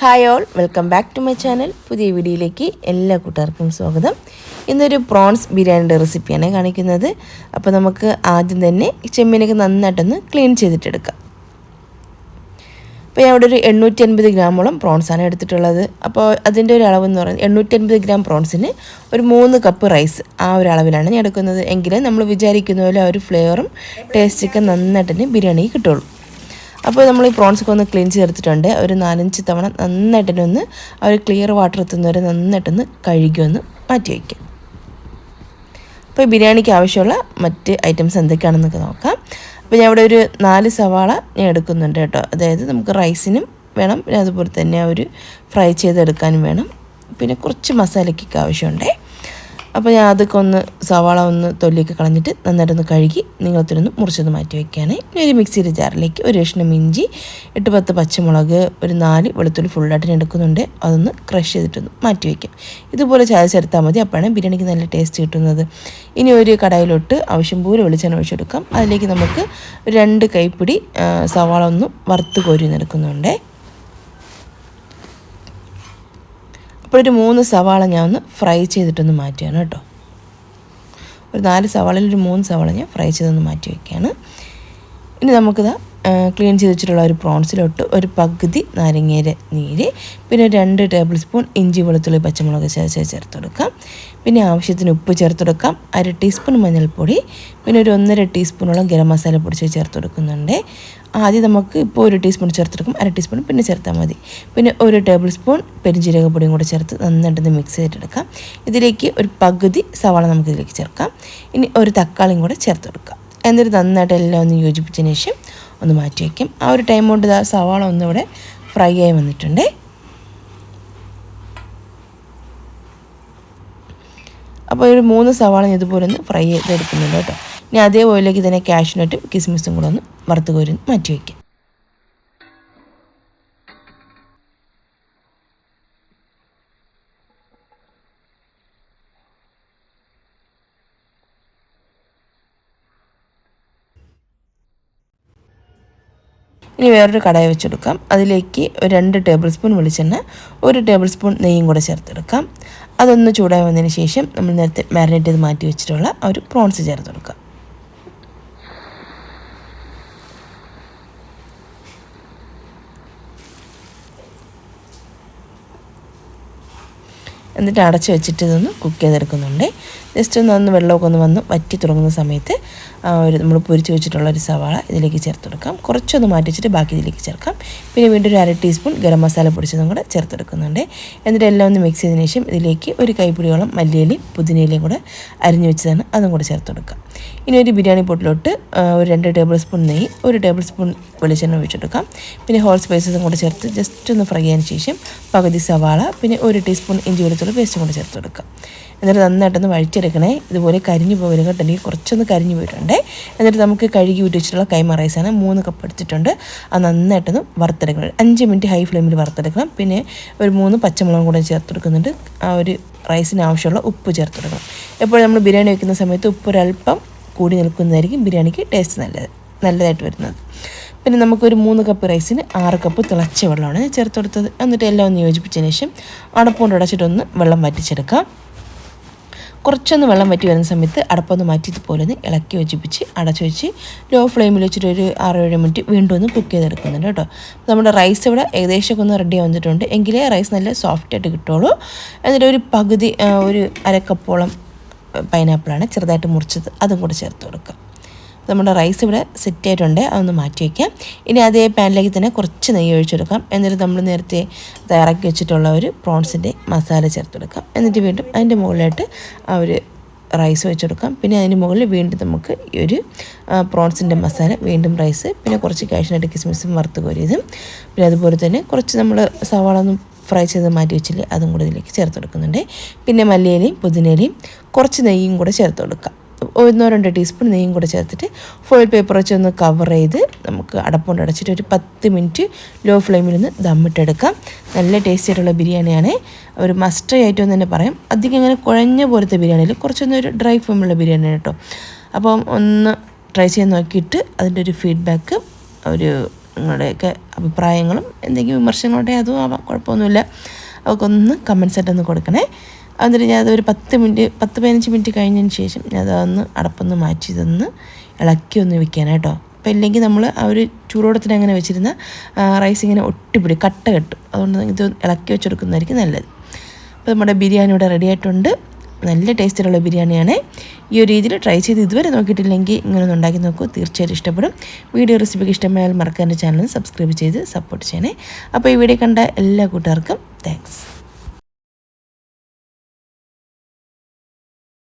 Hi all, welcome back to my channel. പുതിയ വീഡിയോയിലേക്ക് എല്ലാ കൂട്ടുകാർക്കും സ്വാഗതം. ഇന്നൊരു പ്രോൺസ് ബിരിയാണിയുടെ റെസിപ്പിയാണ് കാണിക്കുന്നത്. അപ്പോൾ നമുക്ക് ആദ്യം തന്നെ ചെമ്മീനൊക്കെ നന്നായിട്ടൊന്ന് ക്ലീൻ ചെയ്തിട്ടെടുക്കാം. അപ്പോൾ ഞാൻ ഇവിടെ ഒരു 850 ഗ്രാമോളം പ്രോൺസാണ് എടുത്തിട്ടുള്ളത്. അപ്പോൾ അതിൻ്റെ ഒരു അളവെന്ന് പറയുന്നത് 850 ഗ്രാം പ്രോൺസിന് ഒരു 3 കപ്പ് റൈസ്, ആ ഒരു അളവിലാണ് ഞാൻ എടുക്കുന്നത്. എങ്കിലും നമ്മൾ വിചാരിക്കുന്ന പോലെ ആ ഒരു ഫ്ലേവറും ടേസ്റ്റൊക്കെ നന്നായിട്ട് തന്നെ ബിരിയാണിക്ക് കിട്ടുള്ളൂ. അപ്പോൾ നമ്മൾ ഈ പ്രോൺസൊക്കെ ഒന്ന് ക്ലീൻ ചെയ്തെടുത്തിട്ടുണ്ട്. ഒരു 4-5 തവണ നന്നായിട്ടൊന്ന് ആ ഒരു ക്ലിയർ വാട്ടർ എത്തുന്നവരെ നന്നായിട്ടൊന്ന് കഴുകി ഒന്ന് മാറ്റി വയ്ക്കാം. അപ്പോൾ ഈ ബിരിയാണിക്ക് ആവശ്യമുള്ള മറ്റ് ഐറ്റംസ് എന്തൊക്കെയാണെന്നൊക്കെ നോക്കാം. അപ്പോൾ ഞാൻ ഇവിടെ ഒരു 4 സവാള ഞാൻ എടുക്കുന്നുണ്ട് കേട്ടോ. അതായത് നമുക്ക് റൈസിനും വേണം, പിന്നെ അതുപോലെ തന്നെ ഒരു ഫ്രൈ ചെയ്തെടുക്കാനും വേണം, പിന്നെ കുറച്ച് മസാലയ്ക്കൊക്കെ ആവശ്യമുണ്ടേ. അപ്പോൾ ഞാൻ അതൊക്കെ ഒന്ന് സവാള ഒന്ന് തൊലിയൊക്കെ കളഞ്ഞിട്ട് നന്നായിട്ടൊന്ന് കഴുകി നീളത്തിലൊന്ന് മുറിച്ചൊന്ന് മാറ്റി വയ്ക്കുകയാണ്. ഇനി ഒരു മിക്സിയുടെ ജാറിലേക്ക് ഒരു കഷ്ണം ഇഞ്ചി, 8-10 പച്ചമുളക്, ഒരു 4 വെളുത്തുള്ളി ഫുള്ളായിട്ട് എടുക്കുന്നുണ്ട്. അതൊന്ന് ക്രഷ് ചെയ്തിട്ടൊന്ന് മാറ്റി വയ്ക്കാം. ഇതുപോലെ ചതച്ചെടുത്താൽ മതി, അപ്പോഴാണ് ബിരിയാണിക്ക് നല്ല ടേസ്റ്റ് കിട്ടുന്നത്. ഇനി ഒരു കടായിലോട്ട് ആവശ്യം പോലെ വെളിച്ചെണ്ണ ഒഴിച്ചെടുക്കാം. അതിലേക്ക് നമുക്ക് 2 കൈപ്പിടി സവാള ഒന്ന് വറുത്ത് കോരി എടുക്കുന്നുണ്ട്. അപ്പോൾ ഒരു 3 സവാള ഞാൻ ഒന്ന് ഫ്രൈ ചെയ്തിട്ടൊന്ന് മാറ്റുകയാണ് കേട്ടോ. ഒരു 4 സവാളയിൽ ഒരു 3 സവാള ഞാൻ ഫ്രൈ ചെയ്തൊന്ന് മാറ്റി വയ്ക്കുകയാണ്. ഇനി നമുക്കിതാ ക്ലീൻ ചെയ്ത് വെച്ചിട്ടുള്ള ഒരു പ്രോൺസിലോട്ട് ഒരു പകുതി നാരങ്ങയുടെ നീര്, പിന്നെ 2 ടേബിൾ സ്പൂൺ ഇഞ്ചി വെളുത്തുള്ളി പച്ചമുളക് ചേർത്ത് കൊടുക്കാം. പിന്നെ ആവശ്യത്തിന് ഉപ്പ് ചേർത്ത് കൊടുക്കാം. 1/2 ടീസ്പൂൺ മഞ്ഞൾപ്പൊടി, പിന്നെ ഒരു 1.5 ടീസ്പൂണോളം ഗരം മസാല പൊടി ചേർത്ത് കൊടുക്കുന്നുണ്ട്. ആദ്യം നമുക്ക് ഇപ്പോൾ 1 ടീസ്പൂൺ ചേർത്തെടുക്കും, 1/2 ടീസ്പൂൺ പിന്നെ ചേർത്താൽ മതി. പിന്നെ 1 ടേബിൾ സ്പൂൺ പെരുംജീരകപ്പൊടിയും കൂടെ ചേർത്ത് നന്നായിട്ടൊന്ന് മിക്സ് ചെയ്തിട്ടെടുക്കാം. ഇതിലേക്ക് ഒരു പകുതി സവാള നമുക്കിതിലേക്ക് ചേർക്കാം. ഇനി ഒരു തക്കാളിയും കൂടെ ചേർത്ത് കൊടുക്കാം. എന്നിട്ട് നന്നായിട്ട് എല്ലാം ഒന്ന് യോജിപ്പിച്ചതിന് ശേഷം ഒന്ന് മാറ്റി വയ്ക്കും. ആ ഒരു ടൈം കൊണ്ട് സവാള ഒന്നിവിടെ ഫ്രൈ ആയി വന്നിട്ടുണ്ട്. അപ്പോൾ ഒരു 3 സവാള ഇതുപോലെ ഒന്ന് ഫ്രൈ ചെയ്തെടുക്കുന്നുണ്ട് കേട്ടോ. ഇനി അതേ ഓയിലേക്ക് തന്നെ കാഷ്യൂനട്ടും കിസ്മിസും കൂടെ ഒന്ന് വറുത്ത് കോരി മാറ്റി വയ്ക്കാം. ഇനി വേറൊരു കടായി വെച്ചെടുക്കാം. അതിലേക്ക് ഒരു 2 ടേബിൾ സ്പൂൺ വെളിച്ചെണ്ണ, 1 ടേബിൾ സ്പൂൺ നെയ്യും കൂടെ ചേർത്തെടുക്കാം. അതൊന്ന് ചൂടായി വന്നതിന് ശേഷം നമ്മൾ നേരത്തെ മാരിനേറ്റ് ചെയ്ത് മാറ്റി വെച്ചിട്ടുള്ള ആ ഒരു പ്രോൺസ് ചേർത്തെടുക്കാം. എന്നിട്ട് അടച്ച് വെച്ചിട്ട് ഇതൊന്ന് കുക്ക് ചെയ്തെടുക്കുന്നുണ്ട്. ജസ്റ്റ് ഒന്ന് വെള്ളമൊക്കെ ഒന്ന് വറ്റി തുടങ്ങുന്ന സമയത്ത് നമ്മൾ പൊരിച്ച് വെച്ചിട്ടുള്ള ഒരു സവാള ഇതിലേക്ക് ചേർത്ത് കൊടുക്കാം. കുറച്ചൊന്ന് മാറ്റി വെച്ചിട്ട് ബാക്കി ഇതിലേക്ക് ചേർക്കാം. പിന്നെ വീണ്ടും ഒരു 1/2 ടീസ്പൂൺ ഗരം മസാല പൊടിച്ചതും കൂടെ ചേർത്തെടുക്കുന്നുണ്ട്. എന്നിട്ട് എല്ലാം ഒന്ന് മിക്സ് ചെയ്തതിന് ശേഷം ഇതിലേക്ക് ഒരു കൈപ്പിടിയോളം മല്ലിയിലയും പുതിനയിലയും കൂടെ അരിഞ്ഞു വെച്ചതാണ്, അതും കൂടെ ചേർത്ത് കൊടുക്കാം. ഇനി ഒരു ബിരിയാണി പൊട്ടിലോട്ട് ഒരു 2 ടേബിൾ സ്പൂൺ നെയ്യ്, 1 ടേബിൾ സ്പൂൺ വെളിച്ചെണ്ണ ഒഴിച്ചെടുക്കാം. പിന്നെ ഹോൾ സ്പൈസസും കൂടെ ചേർത്ത് ജസ്റ്റ് ഒന്ന് ഫ്രൈ ചെയ്യാൻ ശേഷം പകുതി സവാള, പിന്നെ 1 ടീസ്പൂൺ ഇഞ്ചി വെളുത്തുള്ളി പേസ്റ്റും കൂടെ ചേർത്ത് കൊടുക്കാം. എന്നിട്ട് നന്നായിട്ടൊന്ന് വഴിച്ചെടുക്കണേ. ഇതുപോലെ കരിഞ്ഞു പോകരുത് കേട്ടോ, അല്ലെങ്കിൽ കുറച്ചൊന്ന് കരിഞ്ഞു പോയിട്ടുണ്ട്. എന്നിട്ട് നമുക്ക് കഴുകി ഊറ്റി വെച്ചിട്ടുള്ള കൈമ റൈസാണ് 3 കപ്പ് എടുത്തിട്ടുണ്ട്. അത് നന്നായിട്ടൊന്ന് വറുത്തെടുക്കണം. 5 മിനിറ്റ് ഹൈ ഫ്ലെയിമിൽ വറുത്തെടുക്കണം. പിന്നെ ഒരു 3 പച്ചമുളകും കൂടെ ചേർത്ത് കൊടുക്കുന്നുണ്ട്. ആ ഒരു റൈസിന് ആവശ്യമുള്ള ഉപ്പ് ചേർത്ത് കൊടുക്കണം. എപ്പോഴും നമ്മൾ ബിരിയാണി വയ്ക്കുന്ന സമയത്ത് ഉപ്പ് ഒരല്പം കൂടി നിൽക്കുന്നതായിരിക്കും ബിരിയാണിക്ക് ടേസ്റ്റ് നല്ലതായിട്ട് വരുന്നത്. പിന്നെ നമുക്കൊരു 3 കപ്പ് റൈസിന് 6 കപ്പ് തിളച്ച വെള്ളമാണ് ചേർത്ത് കൊടുത്തത്. എന്നിട്ട് എല്ലാം ഒന്ന് യോജിപ്പിച്ചതിന് ശേഷം അടപ്പുകൊണ്ട് അടച്ചിട്ടൊന്ന് വെള്ളം വറ്റിച്ചെടുക്കാം. കുറച്ചൊന്ന് വെള്ളം വറ്റി വരുന്ന സമയത്ത് അടപ്പൊന്ന് മാറ്റി ഇതുപോലെ ഒന്ന് ഇളക്കി യോജിപ്പിച്ച് അടച്ചു വെച്ച് ലോ ഫ്ലെയിമിൽ വെച്ചിട്ട് ഒരു 6-7 മിനിറ്റ് വീണ്ടും ഒന്ന് കുക്ക് ചെയ്തെടുക്കുന്നുണ്ട് കേട്ടോ. നമ്മുടെ റൈസ് ഇവിടെ ഏകദേശമൊക്കെ ഒന്ന് റെഡി വന്നിട്ടുണ്ട്. എങ്കിലേ റൈസ് നല്ല സോഫ്റ്റായിട്ട് കിട്ടുള്ളൂ. എന്നിട്ട് ഒരു പകുതി ഒരു 1/2 കപ്പോളം പൈനാപ്പിളാണ് ചെറുതായിട്ട് മുറിച്ചത്, അതും കൂടെ ചേർത്ത് കൊടുക്കാം. നമ്മുടെ റൈസ് ഇവിടെ സെറ്റ് ആയിട്ടുണ്ട്, അതൊന്ന് മാറ്റി വയ്ക്കാം. ഇനി അതേ പാനിലേക്ക് തന്നെ കുറച്ച് നെയ്യ് ഒഴിച്ചെടുക്കാം. എന്നിട്ട് നമ്മൾ നേരത്തെ തയ്യാറാക്കി വെച്ചിട്ടുള്ള ഒരു പ്രോൺസിൻ്റെ മസാല ചേർത്തെടുക്കാം. എന്നിട്ട് വീണ്ടും അതിൻ്റെ മുകളിലായിട്ട് ആ ഒരു റൈസ് വെച്ചെടുക്കാം. പിന്നെ അതിന് മുകളിൽ വീണ്ടും നമുക്ക് ഈ ഒരു പ്രോൺസിൻ്റെ മസാല, വീണ്ടും റൈസ്, പിന്നെ കുറച്ച് കാഷ്യൂനട്ട് കിസ്മിസും വറുത്ത് കോരിയതും, പിന്നെ അതുപോലെ തന്നെ കുറച്ച് നമ്മൾ സവാള ഒന്നും ഫ്രൈ ചെയ്ത് മാറ്റി വെച്ചില്ലേ, അതും കൂടെ ഇതിലേക്ക് ചേർത്ത് കൊടുക്കുന്നുണ്ട്. പിന്നെ മല്ലിയിലയും പുതിനയിലയും കുറച്ച് നെയ്യും കൂടെ ചേർത്ത് കൊടുക്കാം. 1-2 ടീസ്പൂൺ നെയ്യും കൂടെ ചേർത്തിട്ട് ഫോയിൽ പേപ്പർ വെച്ച് ഒന്ന് കവർ ചെയ്ത് നമുക്ക് അടപ്പുകൊണ്ട് അടച്ചിട്ട് ഒരു 10 മിനിറ്റ് ലോ ഫ്ലെയിമിൽ നിന്ന് ദമ്മിട്ടെടുക്കാം. നല്ല ടേസ്റ്റി ആയിട്ടുള്ള ബിരിയാണിയാണ്. ഒരു മസ്റ്റ് ഐറ്റം എന്ന് തന്നെ പറയാം. അധികം ഇങ്ങനെ കുഴഞ്ഞ പോലത്തെ ബിരിയാണിയിൽ കുറച്ചൊന്നൊരു ഡ്രൈ ഫോമുള്ള ബിരിയാണിയാണ് കേട്ടോ. അപ്പം ഒന്ന് ട്രൈ ചെയ്ത് നോക്കിയിട്ട് അതിൻ്റെ ഒരു ഫീഡ്ബാക്ക് ഒരു നിങ്ങളുടെയൊക്കെ അഭിപ്രായങ്ങളും എന്തെങ്കിലും വിമർശനങ്ങളുണ്ടെങ്കിൽ അതും ആവാം, കുഴപ്പമൊന്നുമില്ല. അതൊക്കെ കമൻസ് ആയിട്ടൊന്ന് കൊടുക്കണേ. എന്നിട്ട് ഞാനതൊരു 10-15 മിനിറ്റ് കഴിഞ്ഞതിന് ശേഷം ഞാനതൊന്ന് അടപ്പൊന്ന് മാറ്റി ഇതൊന്ന് ഇളക്കി ഒന്ന് വെക്കാനായിട്ടോ. അപ്പോൾ ഇല്ലെങ്കിൽ നമ്മൾ ആ ഒരു ചൂടോടത്തിന് അങ്ങനെ വെച്ചിരുന്ന റൈസ് ഇങ്ങനെ ഒട്ടിപ്പിടി കട്ട കെട്ടും. അതുകൊണ്ട് ഇത് ഇളക്കി വെച്ചെടുക്കുന്നതായിരിക്കും നല്ലത്. അപ്പോൾ നമ്മുടെ ബിരിയാണി ഇവിടെ റെഡി ആയിട്ടുണ്ട്. നല്ല ടേസ്റ്റിലുള്ള ബിരിയാണിയാണ്. ഈ ഒരു രീതിയിൽ ട്രൈ ചെയ്ത് ഇതുവരെ നോക്കിയിട്ടില്ലെങ്കിൽ ഇങ്ങനെ ഒന്ന് ഉണ്ടാക്കി നോക്കൂ, തീർച്ചയായിട്ടും ഇഷ്ടപ്പെടും. വീഡിയോ റെസിപ്പിക്ക് ഇഷ്ടമായാൽ മറക്കാൻ എൻ്റെ ചാനൽ സബ്സ്ക്രൈബ് ചെയ്ത് സപ്പോർട്ട് ചെയ്യണേ. അപ്പോൾ ഈ വീഡിയോ കണ്ട എല്ലാ കൂട്ടുകാർക്കും താങ്ക്സ്.